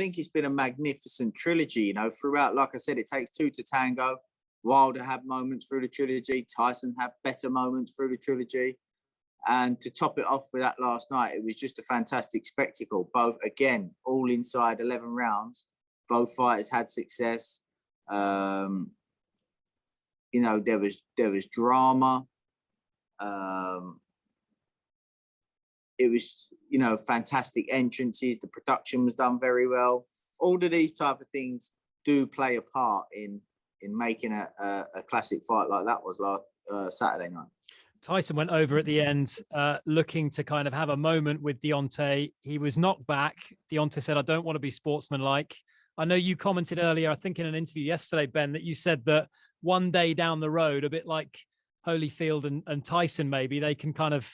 think it's been a magnificent trilogy, you know, throughout. Like I said, it takes two to tango. Wilder had moments through the trilogy. Tyson had better moments through the trilogy. And to top it off with that last night, it was just a fantastic spectacle. Both, again, all inside 11 rounds. Both fighters had success. You know, there was drama. It was, you know, fantastic entrances. The production was done very well. All of these type of things do play a part in making a classic fight like that was last Saturday night. Tyson went over at the end, looking to kind of have a moment with Deontay. He was knocked back. Deontay said, "I don't want to be sportsmanlike." I know you commented earlier, I think in an interview yesterday, Ben, that you said that one day down the road, a bit like Holyfield and Tyson, maybe they can kind of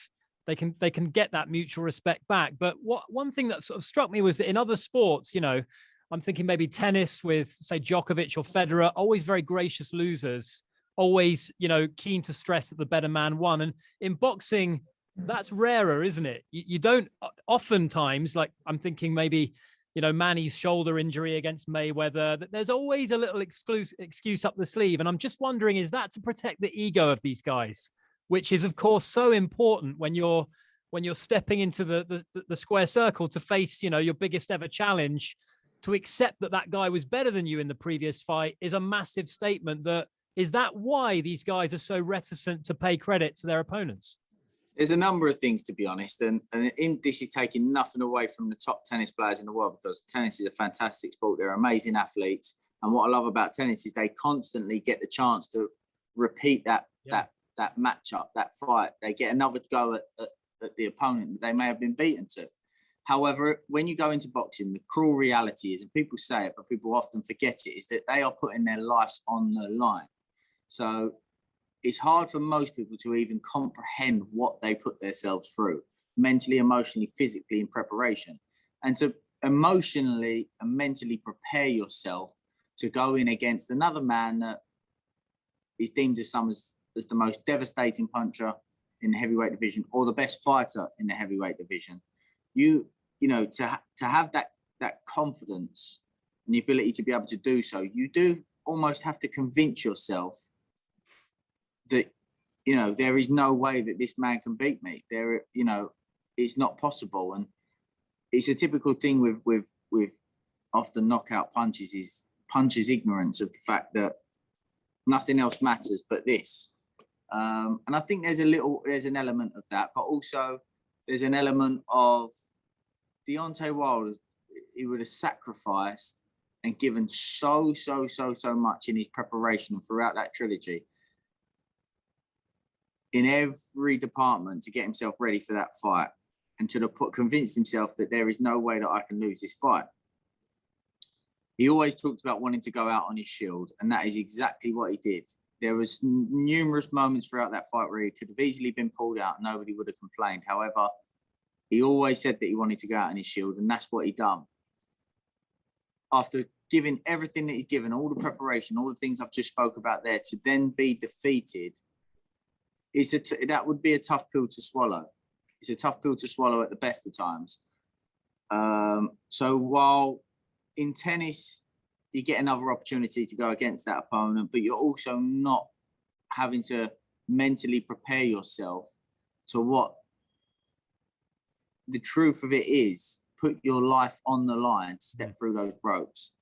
they can get that mutual respect back. But one thing that sort of struck me was that in other sports, you know, I'm thinking maybe tennis with, say, Djokovic or Federer, always very gracious losers, always, you know, keen to stress that the better man won. And in boxing, that's rarer, isn't it? You don't oftentimes, like I'm thinking maybe, you know, Manny's shoulder injury against Mayweather, that there's always a little excuse up the sleeve. And I'm just wondering, is that to protect the ego of these guys, which is, of course, so important when you're stepping into the square circle to face, you know, your biggest ever challenge? To accept that that guy was better than you in the previous fight is a massive statement. Is that why these guys are so reticent to pay credit to their opponents? There's a number of things, to be honest, and this is taking nothing away from the top tennis players in the world, because tennis is a fantastic sport. They're amazing athletes, and what I love about tennis is they constantly get the chance to repeat that matchup, that fight. They get another go at the opponent that they may have been beaten to. However, when you go into boxing, the cruel reality is, and people say it, but people often forget it, is that they are putting their lives on the line. So it's hard for most people to even comprehend what they put themselves through, mentally, emotionally, physically, in preparation. And to emotionally and mentally prepare yourself to go in against another man that is deemed as the most devastating puncher in the heavyweight division, or the best fighter in the heavyweight division. You know, to have that confidence and the ability to be able to do so, you do almost have to convince yourself that, you know, there is no way that this man can beat me. There, you know, it's not possible. And it's a typical thing with often knockout punches is punches' ignorance of the fact that nothing else matters but this. And I think there's an element of that, but also there's an element of Deontay Wilder. He would have sacrificed and given so much in his preparation and throughout that trilogy, in every department, to get himself ready for that fight, and to convince himself that there is no way that I can lose this fight. He always talked about wanting to go out on his shield, and that is exactly what he did. There was numerous moments throughout that fight where he could have easily been pulled out and nobody would have complained. However, he always said that he wanted to go out on his shield, and that's what he done. After giving everything that he's given, all the preparation, all the things I've just spoke about there, to then be defeated, that would be a tough pill to swallow. It's a tough pill to swallow at the best of times. So while in tennis, you get another opportunity to go against that opponent, but you're also not having to mentally prepare yourself to what the truth of it is. Put your life on the line to step through those ropes.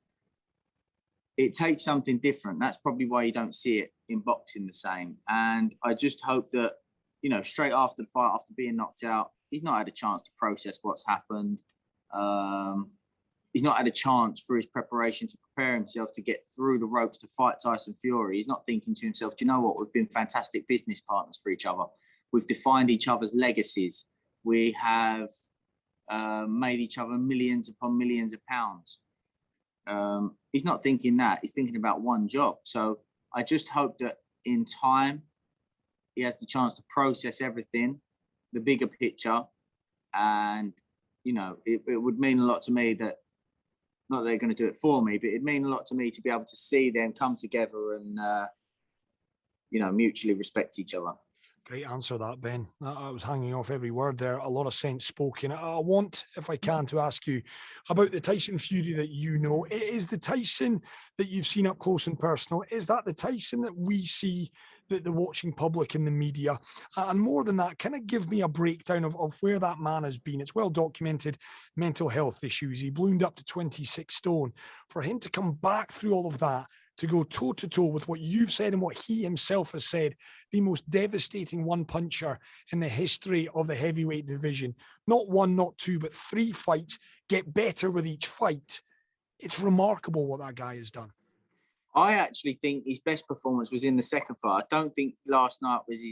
It takes something different. That's probably why you don't see it in boxing the same. And I just hope that, you know, straight after the fight, after being knocked out, he's not had a chance to process what's happened. He's not had a chance through his preparation to prepare himself to get through the ropes to fight Tyson Fury. He's not thinking to himself, do you know what? We've been fantastic business partners for each other. We've defined each other's legacies. We have made each other millions upon millions of pounds. He's not thinking that. He's thinking about one job. So I just hope that in time, he has the chance to process everything, the bigger picture. And, you know, it would mean a lot to me that, not that they're going to do it for me, but it'd mean a lot to me to be able to see them come together and, you know, mutually respect each other. Great answer that, Ben. I was hanging off every word there. A lot of sense spoken. I want, if I can, to ask you about the Tyson Fury that you know. Is the Tyson that you've seen up close and personal, is that the Tyson that we see, the watching public and the media? And more than that, kind of give me a breakdown of where that man has been. It's well documented mental health issues. He ballooned up to 26 stone. For him to come back through all of that, to go toe-to-toe with what you've said and what he himself has said, the most devastating one-puncher in the history of the heavyweight division. Not one, not two, but 3 fights, get better with each fight. It's remarkable what that guy has done. I actually think his best performance was in the second fight. I don't think last night was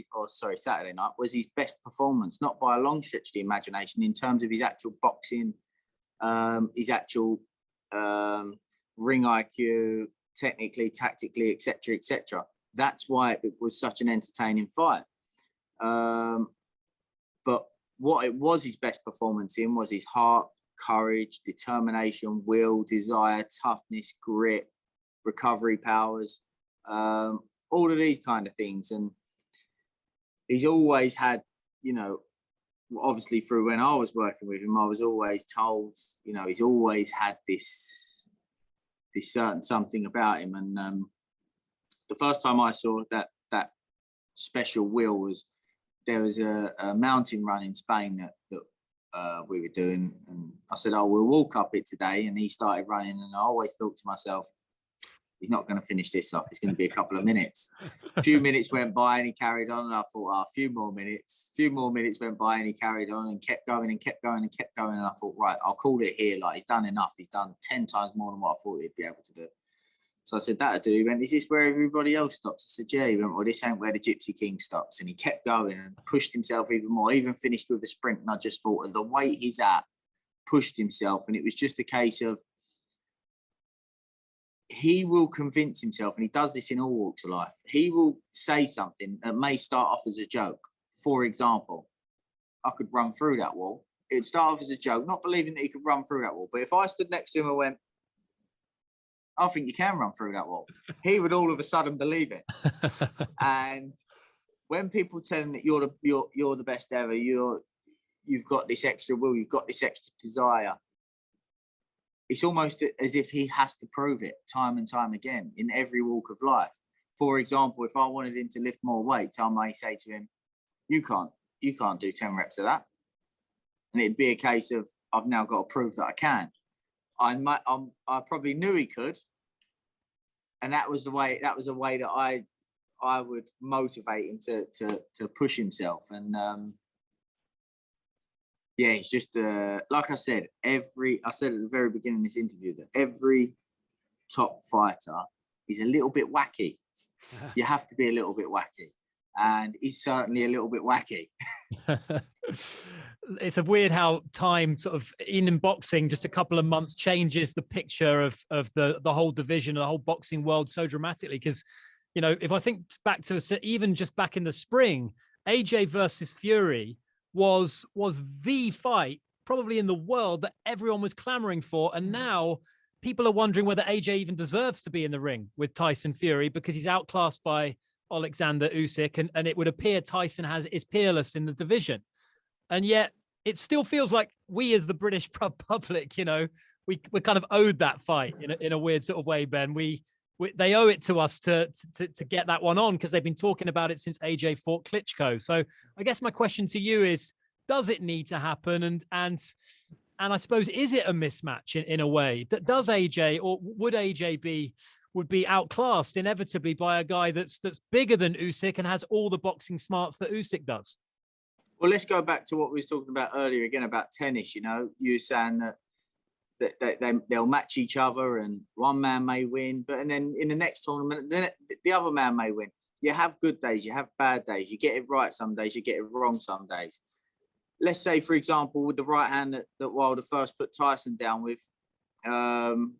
Saturday night was his best performance, not by a long stretch of the imagination, in terms of his actual boxing, his actual ring IQ, technically, tactically, etc., etc. That's why it was such an entertaining fight. But what it was his best performance in was his heart, courage, determination, will, desire, toughness, grit, recovery powers, all of these kind of things. And he's always had, you know, obviously through when I was working with him, I was always told, you know, he's always had this certain something about him. And the first time I saw that special will was, there was a mountain run in Spain that we were doing, and I said, oh, we'll walk up it today, and he started running, and I always thought to myself, he's not going to finish this off, it's going to be a couple of minutes. A few minutes went by and he carried on, and I thought, oh, a few more minutes went by and he carried on and kept going and kept going and kept going, and I thought, right, I'll call it here. Like, he's done enough, he's done 10 times more than what I thought he'd be able to do. So I said, that'll do. He went, is this where everybody else stops? I said, yeah. He went, well, this ain't where the Gypsy King stops. And he kept going and pushed himself even more, even finished with a sprint. And I just thought, the weight he's at, pushed himself. And it was just a case of, he will convince himself, and he does this in all walks of life, he will say something that may start off as a joke. For example, I could run through that wall. It would start off as a joke, not believing that he could run through that wall. But if I stood next to him and went, I think you can run through that wall, he would all of a sudden believe it. And when people tell him that you're the best ever, you've got this extra will, you've got this extra desire, it's almost as if he has to prove it time and time again in every walk of life. For example, if I wanted him to lift more weights, I may say to him, you can't do 10 reps of that. And it'd be a case of, I've now got to prove that I can. I probably knew he could. And that was a way that I would motivate him to push himself. And yeah, he's just, like I said at the very beginning of this interview, that every top fighter is a little bit wacky. You have to be a little bit wacky. And he's certainly a little bit wacky. It's a weird how time sort of in boxing, just a couple of months changes the picture of the whole division, the whole boxing world so dramatically. Because, you know, if I think back to even just back in the spring, AJ versus Fury was the fight probably in the world that everyone was clamoring for. And now people are wondering whether AJ even deserves to be in the ring with Tyson Fury, because he's outclassed by Oleksandr Usyk, and it would appear Tyson is peerless in the division. And yet it still feels like we as the British public, you know, we're kind of owed that fight in a weird sort of way, Ben. They owe it to us to get that one on, because they've been talking about it since AJ fought Klitschko. So I guess my question to you is, does it need to happen? And I suppose, is it a mismatch in a way? Does AJ, or would AJ be outclassed inevitably by a guy that's bigger than Usyk and has all the boxing smarts that Usyk does? Well, let's go back to what we was talking about earlier again about tennis. You know, you were saying that they'll match each other and one man may win, and then in the next tournament, then the other man may win. You have good days, you have bad days. You get it right some days, you get it wrong some days. Let's say, for example, with the right hand that Wilder first put Tyson down with in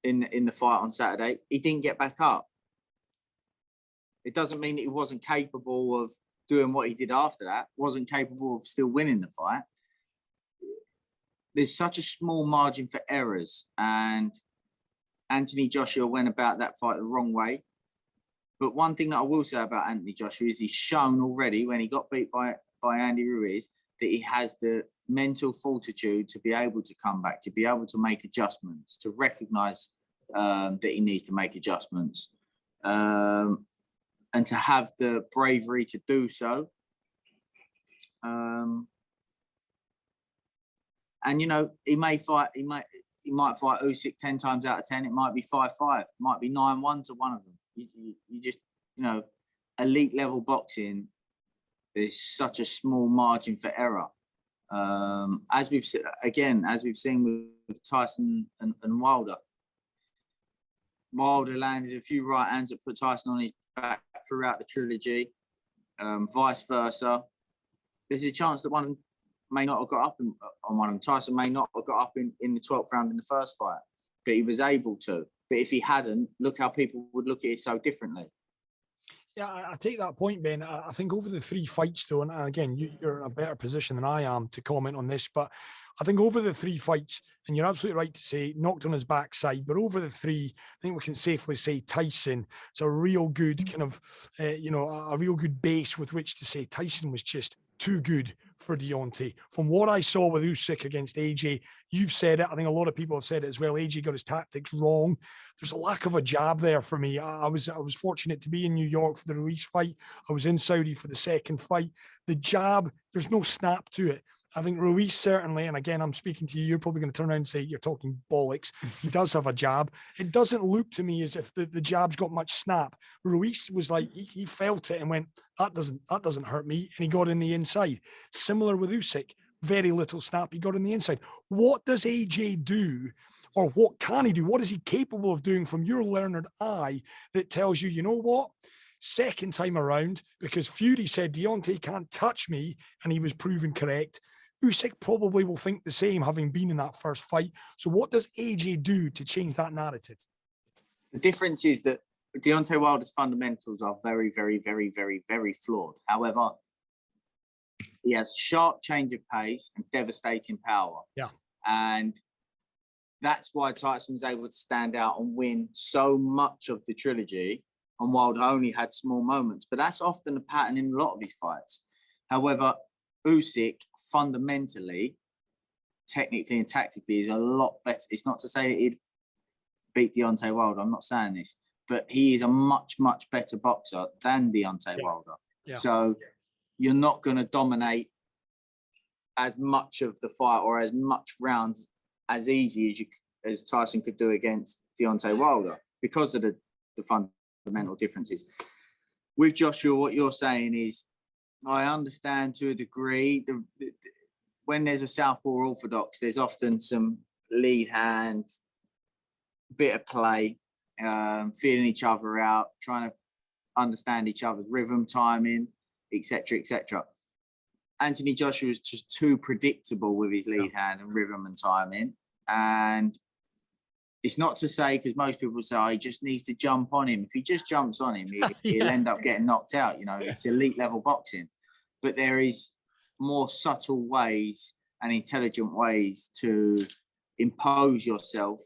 the fight on Saturday, he didn't get back up. It doesn't mean that he wasn't capable of doing what he did after that, wasn't capable of still winning the fight. There's such a small margin for errors, and Anthony Joshua went about that fight the wrong way. But one thing that I will say about Anthony Joshua is he's shown already when he got beat by Andy Ruiz that he has the mental fortitude to be able to come back, to be able to make adjustments, to recognise that he needs to make adjustments, and to have the bravery to do so. And he might fight Usyk 10 times out of 10. It might be 5-5. It might be 9-1 to one of them. You just, elite level boxing, there's such a small margin for error. As we've seen with Tyson and Wilder. Wilder landed a few right hands that put Tyson on his back throughout the trilogy, vice versa. There's a chance that one of them may not have got up on one of them. Tyson may not have got up in the 12th round in the first fight, but he was able to. But if he hadn't, look how people would look at it so differently. Yeah, I take that point, Ben. I think over the 3 fights, though, and again, you're in a better position than I am to comment on this, but I think over the 3 fights, and you're absolutely right to say, knocked on his backside, but over the 3, I think we can safely say Tyson, it's a real good kind of, a real good base with which to say Tyson was just too good for Deontay. From what I saw with Usyk against AJ, you've said it. I think a lot of people have said it as well. AJ got his tactics wrong. There's a lack of a jab there for me. I was fortunate to be in New York for the Ruiz fight. I was in Saudi for the second fight. The jab, there's no snap to it. I think Ruiz certainly, and again, I'm speaking to you, you're probably going to turn around and say you're talking bollocks. He does have a jab. It doesn't look to me as if the jab's got much snap. Ruiz was like, he felt it and went, that doesn't hurt me. And he got in the inside. Similar with Usyk, very little snap. He got in the inside. What does AJ do? Or what can he do? What is he capable of doing from your learned eye that tells you, you know what? Second time around, because Fury said Deontay can't touch me, and he was proven correct. Usyk probably will think the same, having been in that first fight. So what does AJ do to change that narrative? The difference is that Deontay Wilder's fundamentals are very, very, very, very, very flawed. However, he has sharp change of pace and devastating power. Yeah. And that's why Tyson was able to stand out and win so much of the trilogy, and Wilder only had small moments. But that's often a pattern in a lot of his fights. However, Usyk fundamentally, technically and tactically is a lot better. It's not to say that he'd beat Deontay Wilder. I'm not saying this, but he is a much, much better boxer than Deontay Wilder. Yeah. So you're not going to dominate as much of the fight or as much rounds as easy as Tyson could do against Deontay Wilder because of the fundamental differences. With Joshua, what you're saying is, I understand to a degree, when there's a southpaw orthodox, there's often some lead hand, bit of play, feeling each other out, trying to understand each other's rhythm, timing, etc., etc. Anthony Joshua is just too predictable with his lead hand and rhythm and timing. And it's not to say, because most people say, he just needs to jump on him. If he just jumps on him, he'll end up getting knocked out. It's elite level boxing. But there is more subtle ways and intelligent ways to impose yourself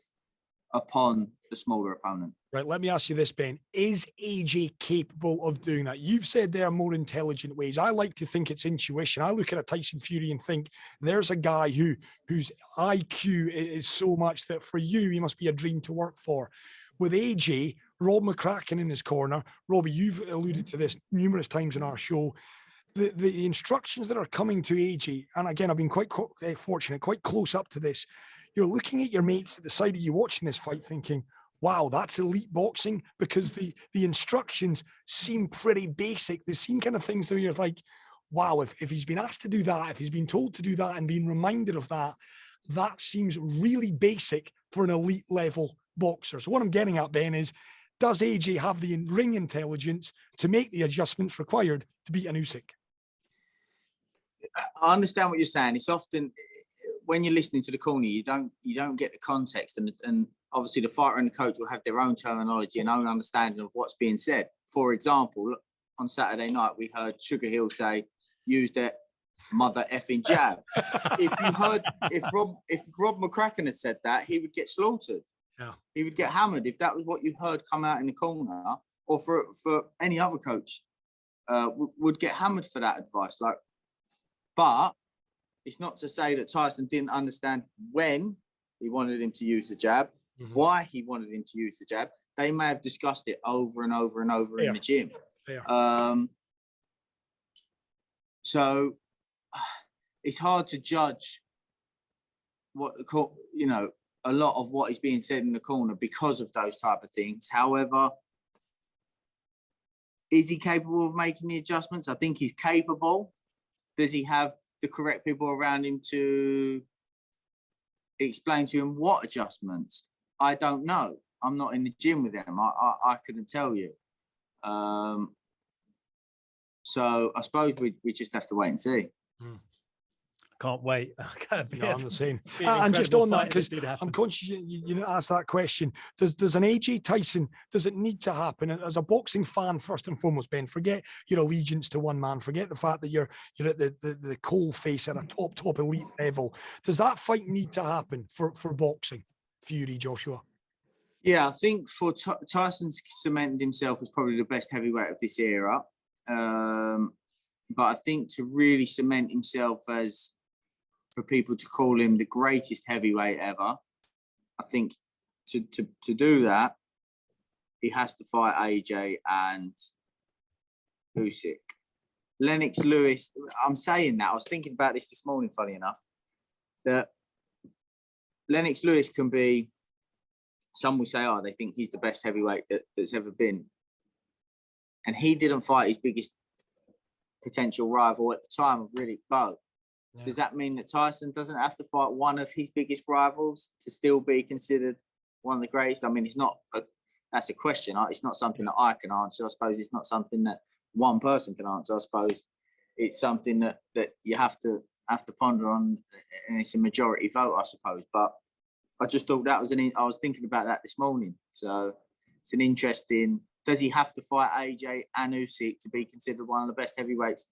upon the smaller opponent. Right, let me ask you this, Ben. Is AJ capable of doing that? You've said there are more intelligent ways. I like to think it's intuition. I look at a Tyson Fury and think there's a guy whose IQ is so much that for you, he must be a dream to work for. With AJ, Rob McCracken in his corner. Robbie, you've alluded to this numerous times in our show. The instructions that are coming to AJ, and again, I've been quite fortunate, quite close up to this. You're looking at your mates at the side of you watching this fight thinking, wow, that's elite boxing, because the instructions seem pretty basic. They seem kind of things that you're like, wow, if he's been asked to do that, if he's been told to do that and being reminded of that, that seems really basic for an elite level boxer. So what I'm getting at, Ben, is does AJ have the ring intelligence to make the adjustments required to beat an Usyk? I understand what you're saying. It's often when you're listening to the corner, you don't get the context, and obviously the fighter and the coach will have their own terminology and own understanding of what's being said. For example, on Saturday night, we heard Sugar Hill say, use that mother effing jab. if Rob McCracken had said that, he would get slaughtered. Yeah. He would get hammered. If that was what you heard come out in the corner, or for any other coach, would get hammered for that advice. Like, but it's not to say that Tyson didn't understand when he wanted him to use the jab, why he wanted him to use the jab. They may have discussed it over and over and over in the gym. So it's hard to judge what, you know, a lot of what is being said in the corner because of those type of things. However, is he capable of making the adjustments? I think he's capable. Does he have the correct people around him to explain to him what adjustments? I don't know. I'm not in the gym with them. I couldn't tell you. So I suppose we just have to wait and see. Can't wait. No, I'm the same. And just on that, because I'm conscious you asked that question. Does an AJ Tyson, does it need to happen? As a boxing fan, first and foremost, Ben, forget your allegiance to one man. Forget the fact that you're at the coal face at a top elite level. Does that fight need to happen for boxing? Fury, Joshua? Yeah, I think for Tyson's cemented himself as probably the best heavyweight of this era. But I think to really cement himself as, for people to call him the greatest heavyweight ever, I think to do that, he has to fight AJ and Usyk. Lennox Lewis, I'm saying that, I was thinking about this morning, funny enough, that Lennox Lewis can be, some will say, oh, they think he's the best heavyweight that's ever been. And he didn't fight his biggest potential rival at the time of Riddick Bowe. Yeah. Does that mean that Tyson doesn't have to fight one of his biggest rivals to still be considered one of the greatest? I mean, that's a question. It's not something that I can answer. I suppose it's not something that one person can answer. I suppose it's something that you have to ponder on, and it's a majority vote, I suppose. But I just thought that was I was thinking about that this morning. So it's an interesting. Does he have to fight AJ and Usyk to be considered one of the best heavyweights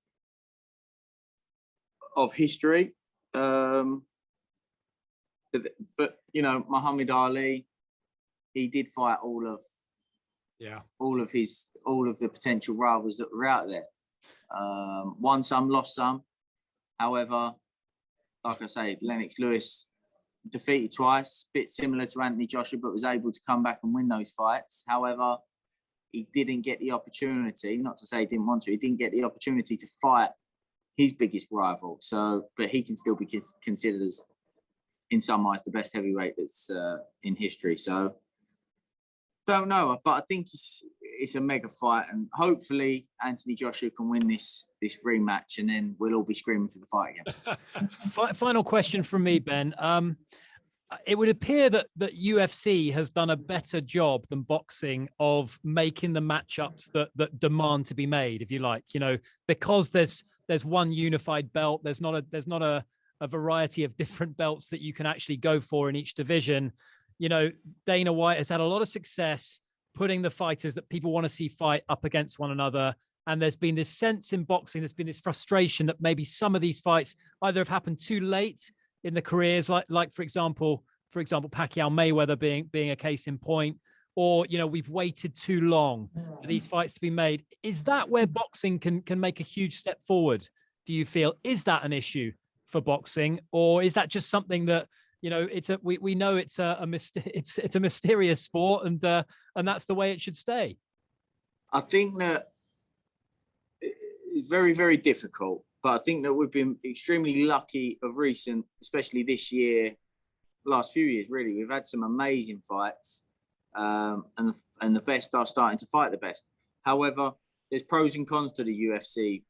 of history? But you know, Muhammad Ali, he did fight all of the potential rivals that were out there. Won some, lost some. However, like I say, Lennox Lewis defeated twice, bit similar to Anthony Joshua, but was able to come back and win those fights. However, he didn't get the opportunity, not to say he didn't want to, he didn't get the opportunity to fight his biggest rival. So, but he can still be considered as, in some eyes, the best heavyweight that's in history. So, don't know, but I think it's a mega fight, and hopefully Anthony Joshua can win this rematch, and then we'll all be screaming for the fight again. Final question from me, Ben. It would appear that UFC has done a better job than boxing of making the matchups that demand to be made, if you like. You know, because there's one unified belt. There's not a variety of different belts that you can actually go for in each division. You know, Dana White has had a lot of success putting the fighters that people want to see fight up against one another. And there's been this sense in boxing, there's been this frustration that maybe some of these fights either have happened too late in the careers, like for example, Pacquiao Mayweather being a case in point, or, you know, we've waited too long for these fights to be made. Is that where boxing can make a huge step forward? Do you feel, is that an issue for boxing, or is that just something that, you know, we know it's a mysterious sport, and that's the way it should stay? I think that it's very, very difficult, but I think that we've been extremely lucky of recent, especially this year, last few years, really. We've had some amazing fights, and the best are starting to fight the best. However, there's pros and cons to the UFC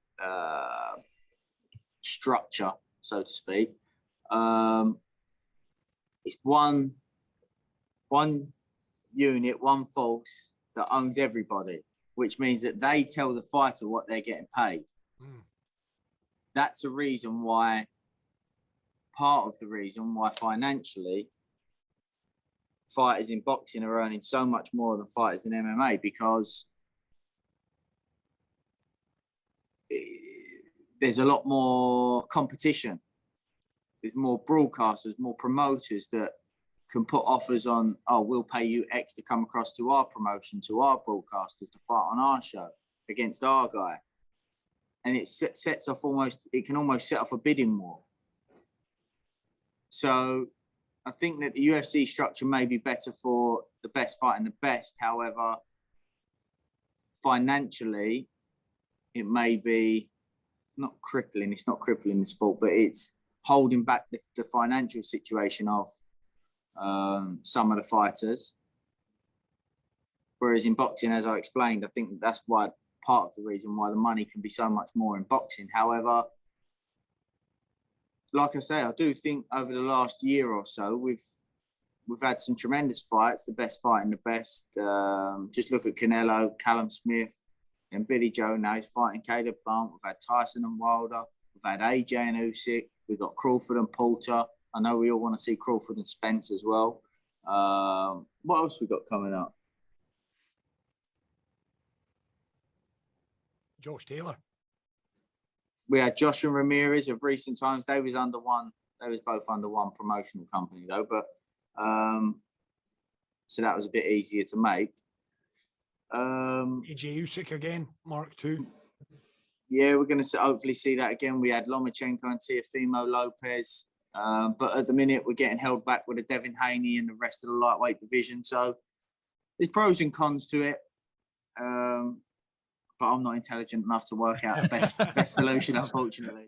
structure, so to speak. It's one unit, one force that owns everybody, which means that they tell the fighter what they're getting paid. That's a reason why, part of the reason why financially fighters in boxing are earning so much more than fighters in MMA, because there's a lot more competition. There's more broadcasters, more promoters that can put offers on, oh, we'll pay you X to come across to our promotion, to our broadcasters to fight on our show against our guy. And it sets off it can almost set off a bidding war. So I think that the UFC structure may be better for the best fighting the best. However, financially, it may be not crippling. It's not crippling the sport, but it's holding back the financial situation of some of the fighters. Whereas in boxing, as I explained, I think that's why part of the reason why the money can be so much more in boxing. However, like I say, I do think over the last year or so, we've had some tremendous fights, the best fighting the best. Just look at Canelo, Callum Smith, and Billy Joe now he's fighting Caleb Plant. We've had Tyson and Wilder. We've had AJ and Usyk. We've got Crawford and Porter. I know we all want to see Crawford and Spence as well. What else we got coming up? Josh Taylor. We had Josh and Ramirez of recent times. They was both under one promotional company though, but so that was a bit easier to make. AJ Usyk again, Mark II. Yeah, we're going to hopefully see that again. We had Lomachenko and Teofimo Lopez, but at the minute we're getting held back with a Devin Haney and the rest of the lightweight division. So there's pros and cons to it. But I'm not intelligent enough to work out the best solution, unfortunately.